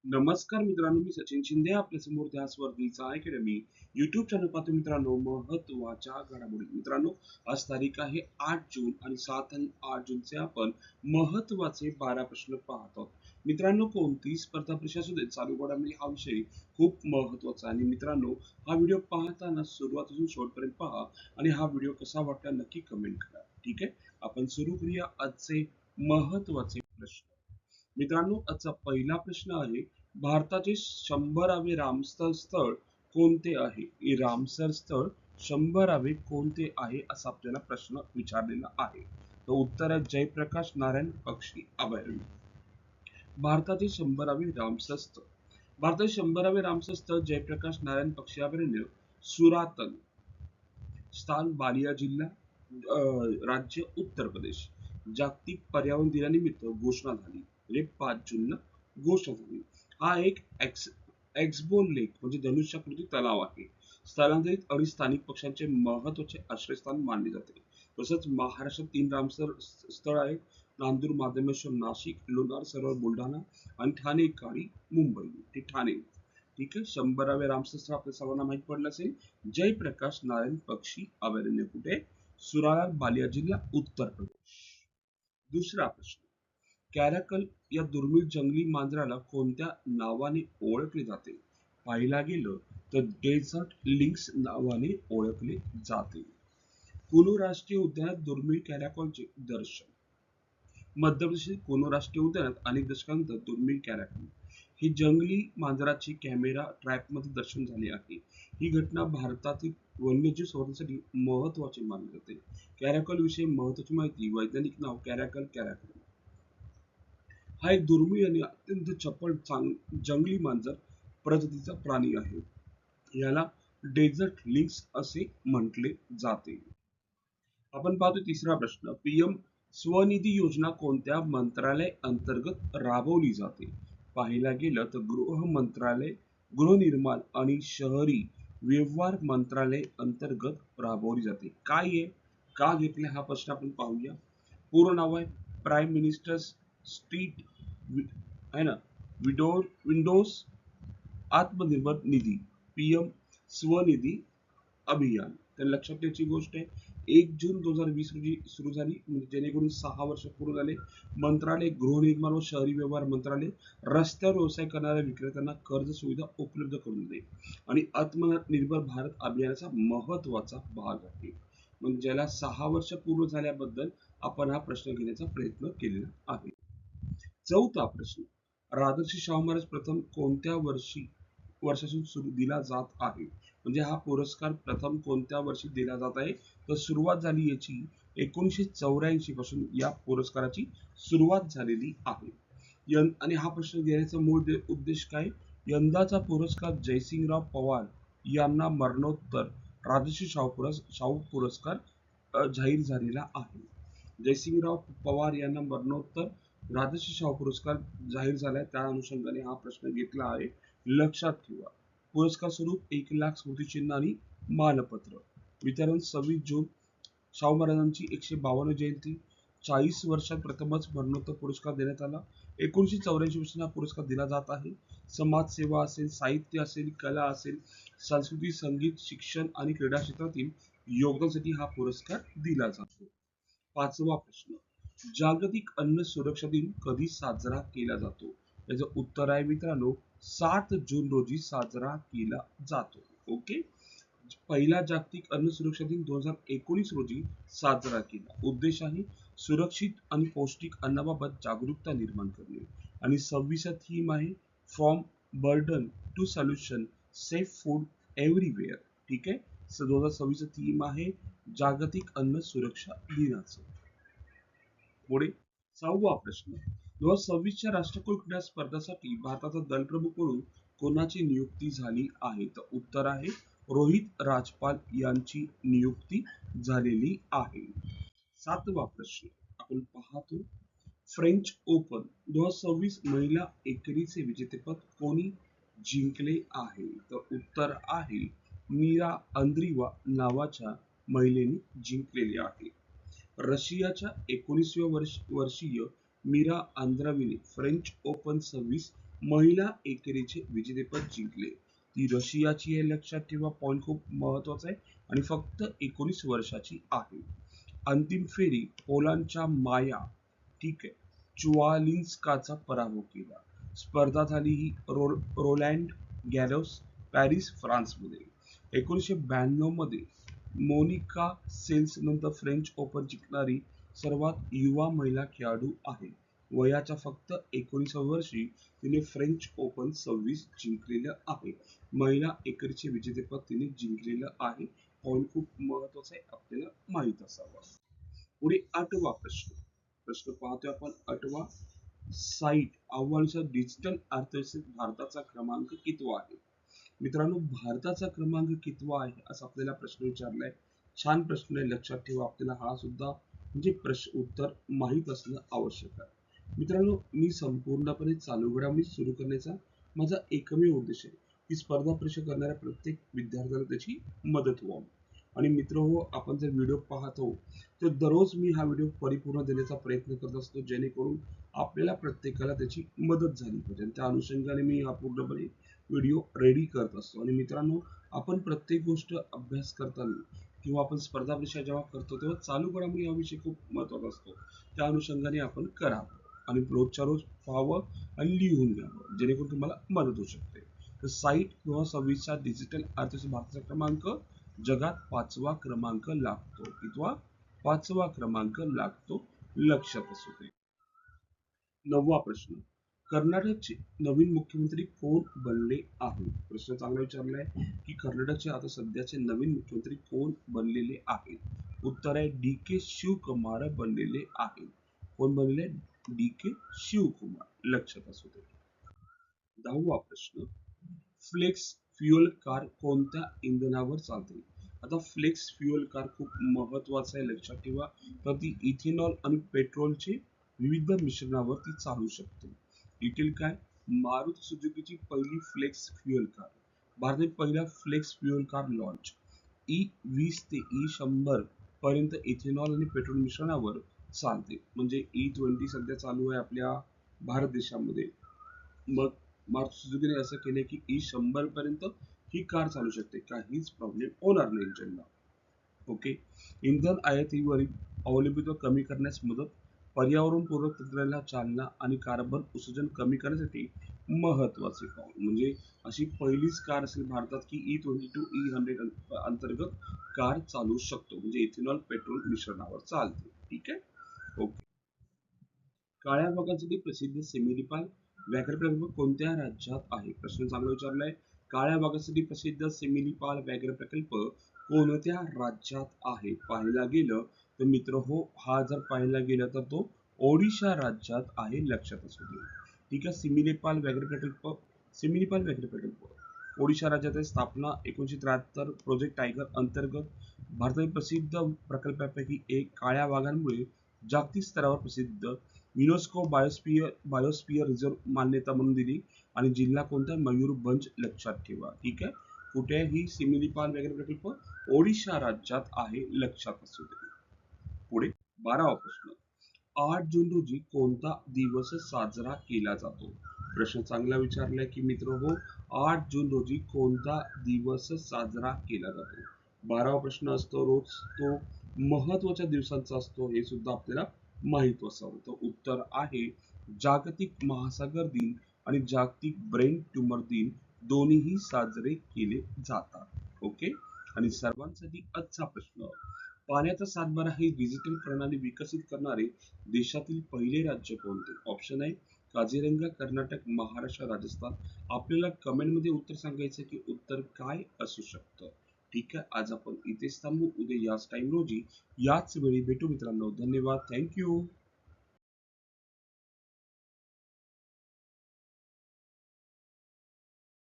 नमस्कार मित्रांनो, मी सचिन शिंदे आपल्या समोर त्या स्पर्धेचा अकॅडमी युट्यूब चॅनल पाहतो. मित्रांनो, महत्वाच्या घडामोडी. मित्रांनो, आज तारीख आहे 8 जून आणि 7 आणि 8 जूनचे आपण महत्वाचे 12 प्रश्न पाहत आहोत. मित्रांनो, कोणती स्पर्धा परीक्षा असू दे, चालू घडामोडी हा विषय खूप महत्वाचा आहे. आणि मित्रांनो, हा व्हिडिओ पाहताना सुरुवातीपासून शेवटपर्यंत पहा आणि हा व्हिडिओ कसा वाटला नक्की कमेंट करा. ठीक आहे, आपण सुरू करूया आजचे महत्वाचे प्रश्न. मित्रांनो, आजचा पहिला प्रश्न आहे, भारताचे 100वे रामसर स्थळ कोणते आहे? हे रामसर स्थळ 100वे कोणते आहे असा आपल्याला प्रश्न विचारलेला आहे. तर उत्तर आहे जयप्रकाश नारायण पक्षी अभयारण्य. भारताचे 100वे रामसर स्थळ. भारताचे 100वे रामसर स्थळ जयप्रकाश नारायण पक्षी अभयारण्य, सुरातन, स्थान बालिया जिल्हा, राज्य उत्तर प्रदेश. जागतिक पर्यावरण दिनानिमित्त घोषणा झाली, म्हणजे 5 जून घोषणा झाली. हा एक एक्सबो लेक म्हणजे धनुष्याकृती तलाव आहे. स्थलांतरित आणि स्थानिक पक्ष्यांचे महत्वाचे आश्रयस्थान मानले जाते. तसंच महाराष्ट्रात 3 रामसर स्थळ आहेत: नांदूर, माधवेश्वर नाशिक, लोणार सरोवर बुलढाणा आणि ठाणे काळी मुंबई. ते ठाणे. ठीक आहे, 100वे रामसर स्थळ आपल्या सर्वांना माहित पडलं असेल, जयप्रकाश नारायण पक्षी अभयारण्य कुठे? सुराला, बालिया जिल्हा, उत्तर प्रदेश. दुसरा प्रश्न, कॅराकल या दुर्मिळ जंगली मांजराला कोणत्या नावाने ओळखले जाते? पाहिला गेलं तर डेझर्ट लिंक्स नावाने ओळखले जाते. कुनू राष्ट्रीय उद्यानात दुर्मिळ कॅराकलचे दर्शन. मध्य प्रदेशातील कुनू राष्ट्रीय उद्यानात अनेक दशकांनंतर दुर्मिळ कॅराकल ही जंगली मांजराची कॅमेरा ट्रॅपमध्ये दर्शन झाले आहे. ही घटना भारतातील वन्यजीव संवर्धनासाठी महत्वाची मानली जाते. कॅराकल विषयी महत्वाची माहिती. वैज्ञानिक नाव कॅराकल कॅराकल. हा एक दुर्मिळ आणि अत्यंत चपळ जंगली मांजर प्रजातीचा प्राणी आहे. याला डेझर्ट लिंक्स असे म्हटले जाते. आपण पाहतो तिसरा प्रश्न, पीएम स्वनिधी योजना कोणत्या मंत्रालय अंतर्गत राबवली जाते? पाहायला गेलं तर गृह मंत्रालय, गृहनिर्माण आणि शहरी व्यवहार मंत्रालय अंतर्गत राबवली जाते. काय आहे, का घेतला हा प्रश्न आपण पाहूया. पूर्ण नाव आहे प्राईम मिनिस्टर स्ट्रीट आहे ना, विंडोज आत्मनिर्भर निधी, पीएम स्वनिधी अभियान. तर लक्षात ठेवायची गोष्ट आहे, 1 जून 2020 रोजी सुरू झाली, म्हणजे जेणेकरून 6 वर्ष पूर्ण झाले. मंत्रालय गृहनिर्माण व शहरी व्यवहार मंत्रालय रस्त्यावर व्यवसाय करणाऱ्या विक्रेत्यांना कर्ज सुविधा उपलब्ध करून देते आणि आत्मनिर्भर भारत अभियानाचा महत्वाचा भाग आहे. म्हणजे ज्याला 6 वर्ष पूर्ण झाल्याबद्दल आपण हा प्रश्न घेण्याचा प्रयत्न केलेला आहे. चौथा प्रश्न, राजर्षी शाहू महाराज प्रथम कोणत्या वर्षापासून सुरू दिला जात आहे? म्हणजे हा पुरस्कार प्रथम कोणत्या वर्षी दिला जात आहे? तर सुरुवात झाली याची 1984 पासून या पुरस्काराची सुरुवात झालेली आहे. आणि हा प्रश्न घेण्याचा मूळ उद्देश काय? यंदाचा पुरस्कार जयसिंगराव पवार यांना मरणोत्तर राजर्षी शाहू पुरस्कार जाहीर झालेला आहे. जयसिंगराव पवार यांना मरणोत्तर राजर्षी शाहू पुरस्कार जाहीर झालाय, त्या अनुषंगाने हा प्रश्न घेतला आहे. लक्षात ठेवा, पुरस्कार स्वरूप 1,00,000 स्मृतिचिन्ह आणि मानपत्र. वितरण 26 जून. शाहू महाराजांची 152 जयंती. 40 वर्षात प्रथमच मरणोत्तर पुरस्कार देण्यात आला. 1984 पासून हा पुरस्कार दिला जात आहे. समाजसेवा असेल, साहित्य असेल, कला असेल, संस्कृती, संगीत, शिक्षण आणि क्रीडा क्षेत्रातील योगदानासाठी हा पुरस्कार दिला जातो. पाचवा प्रश्न, जागतिक अन्न सुरक्षा दिन कधी साजरा केला जातो? याचं उत्तर आहे मित्रांनो, 7 जून रोजी साजरा केला जातो. ओके, पहिला जागतिक अन्न सुरक्षा दिन 2019 रोजी साजरा केला. उद्देश आहे सुरक्षित आणि पौष्टिक अन्नाबाबत जागरूकता निर्माण करणे. आणि 26 थीम आहे from burden to solution, safe food everywhere. ठीक आहे, 2026 थीम आहे जागतिक अन्न सुरक्षा दिनाचं. पुढे 6वा प्रश्न, 2026च्या राष्ट्रकुल क्रीडा स्पर्धांसाठी भारताचा दलप्रमुख म्हणून कोणाची नियुक्ती झाली आहे? तर उत्तर आहे रोहित राजपाल यांची नियुक्ती झालेली आहे. 7वा प्रश्न आपण पाहतो, फ्रेंच ओपन 2026 महिला एकेरीचे विजेतेपद कोणी जिंकले आहे? तर उत्तर आहे मीरा अंद्रीवा नावाच्या महिलेने जिंकलेले आहे. रशियाच्या 19व्या वर्षीय मीरा आंद्रावीने फ्रेंच ओपन 26 महिला एकेरीचे विजेतेपद जिंकले. ती रशियाची आहे, लक्षात ठेवा. पॉईंट खूप महत्वाचा आहे आणि फक्त 19 वर्षाची आहे. अंतिम फेरी पोलांडच्या माया, ठीक आहे, चुआलिन्स्काचा पराभव केला. स्पर्धा झाली ही रोलँड गॅरोस, पॅरिस, फ्रान्समध्ये. 1992 मध्ये मोनिका सेल्स नंतर फ्रेंच ओपन जिंकणारी सर्वात युवा महिला खेळाडू आहे. वयाच्या फक्त 19व्या वर्षी तिने फ्रेंच ओपन 26 जिंकलेलं आहे. महिला एकेरीचे विजेतेपद तिने जिंकलेलं आहे. पॉईंट खूप महत्वाचा आहे, आपल्याला माहित असावा. पुढे 8वा प्रश्न. प्रश्न पाहतोय आपण 8वा. साईट अहवालानुसार डिजिटल अर्थव्यवस्थेत भारताचा क्रमांक कितवा आहे? मित्रांनो, भारताचा क्रमांक कितवा आहे असा आपल्याला प्रश्न विचारलाय. छान प्रश्न आहे, लक्षात ठेवा. आपल्याला हा सुद्धा म्हणजे प्रश्न उत्तर माहित असणं आवश्यक आहे. मित्रांनो, मी संपूर्णपणे चालू घडामोडी सुरू करण्याचा माझा एकमेव उद्देश आहे की स्पर्धा परीक्षा करणाऱ्या प्रत्येक विद्यार्थ्याला त्याची मदत व्हावी. आणि मित्र हो, आपण जर व्हिडिओ पाहतो तर दररोज मी हा व्हिडिओ परिपूर्ण देण्याचा प्रयत्न करत असतो, जेणेकरून आपल्याला प्रत्येकाला त्याची मदत झाली पाहिजे. त्या अनुषंगाने मी हा पूर्णपणे व्हिडिओ रेडी करत असतो. आणि मित्रांनो, आपण प्रत्येक गोष्ट अभ्यास करताना किंवा आपण स्पर्धा परीक्षा जेव्हा करतो तेव्हा चालू घडामोडी हा विषय खूप महत्वाचा असतो. त्या अनुषंगाने आपण करावं आणि रोजच्या रोज पाहावं आणि लिहून घ्यावं, जेणेकरून तुम्हाला मदत होऊ शकते. तर साईट 2026चा डिजिटल अर्थव्यवस्थेत भारताचा क्रमांक जगात 5वा क्रमांक लागतो. कितवा? 5वा क्रमांक लागतो, लक्षात असू दे. 9वा प्रश्न. कर्नाटकचे नवीन मुख्यमंत्री कोण बनले आहेत? प्रश्न चांगला विचारलाय की कर्नाटकचे आता सध्याचे नवीन मुख्यमंत्री कोण बनलेले आहेत? उत्तर आहे डी के शिवकुमार बनलेले आहेत. कोण बनले? डी के शिवकुमार, लक्षात असू दे. 10वा प्रश्न. फ्लेक्स फ्युएल कार कोणत्या इंधनावर चालते? आता फ्लेक्स फ्युएल कार खूप महत्वाचं आहे, लक्षात ठेवा. तर ती इथेनॉल आणि पेट्रोलचे विविध मिश्रणावर ती चालू शकते. डिटेल काय? मारुती सुझुकीची पहिली फ्लेक्स फ्युएल कार, भारतात पहिला flex fuel car launch. E20 ते E100 पर्यंत इथेनॉल आणि पेट्रोल मिश्रणावर चालते. म्हणजे E20 सध्या चालू आहे आपल्या भारत देशामध्ये. मग मारुती सुझुकीने असं केले की E100 पर्यंत ही कार चालू शकते, काहीच प्रॉब्लेम होणार नाही इंजिनला. ओके. इंधन आयातीवरील अवलंबित्व कमी करण्यास मदत, पर्यावरणपूरक तंत्रज्ञानाला चालना आणि कार्बन उत्सर्जन कमी करण्यासाठी महत्वाचे पाऊल. म्हणजे अशी पहिलीच कार असेल भारतात की E22 E100 अंतर्गत कार चालू शकतो, म्हणजे इथेनॉल पेट्रोल मिश्रणावर चालते. ठीक आहे. ओके. काळ्या वाघासाठी प्रसिद्ध सेमिलीपाल व्याघ्र प्रकल्प कोणत्या राज्यात आहे? प्रश्न चांगला विचारलाय. काळ्या वाघासाठी प्रसिद्ध सेमिलीपाल व्याघ्र प्रकल्प कोणत्या राज्यात आहे? पाहायला गेलं तर मित्र हो, हा जर पाहायला गेलं तर तो ओडिशा राज्यात आहे, लक्षात असू दे. ठीक आहे. सिमिलीपाल व्याघ्र प्रकल्प ओडिशा राज्यात आहे. स्थापना 1973. प्रोजेक्ट टायगर अंतर्गत भारतातील प्रसिद्ध प्रकल्पापैकी एक. काळ्या वाघांमुळे जागतिक स्तरावर प्रसिद्ध, युनेस्को बायोस्फियर रिझर्व्ह मान्यता म्हणून दिली. आणि जिल्हा कोणता? मयूरभंज, लक्षात ठेवा. ठीक आहे. कुठे ही सिमिलीपाल व्याघ्र प्रकल्प? ओडिशा राज्यात आहे, लक्षात असू दे. पुढे 12वा प्रश्न. 8 जून रोजी कोणता दिवस साजरा केला जातो? प्रश्न चांगला विचारलाय की मित्र हो, 8 जून रोजी कोणता दिवस साजरा केला जातो? 12वा प्रश्न असतो रोज तो महत्वाच्या दिवसांचा असतो, हे सुद्धा आपल्याला माहित असावं. तर उत्तर आहे जागतिक महासागर दिन आणि जागतिक ब्रेन ट्यूमर दिन, दोन्हीही साजरे केले जातात. ओके. आणि सर्वांसाठी आजचा प्रश्न. पाण्याचा सातबारा ही डिजिटल प्रणाली विकसित करणारे देशातील पहिले राज्य कोणते? ऑप्शन आहे काझीरंगा, कर्नाटक, महाराष्ट्र, राजस्थान. आपल्याला कमेंट मध्ये उत्तर सांगायचं की उत्तर काय असू शकतं. ठीक आहे. आज आपण इथेच थांबू. उद्या याच टाइम रोजी याच वेळी भेटू मित्रांनो. धन्यवाद. थँक्यू.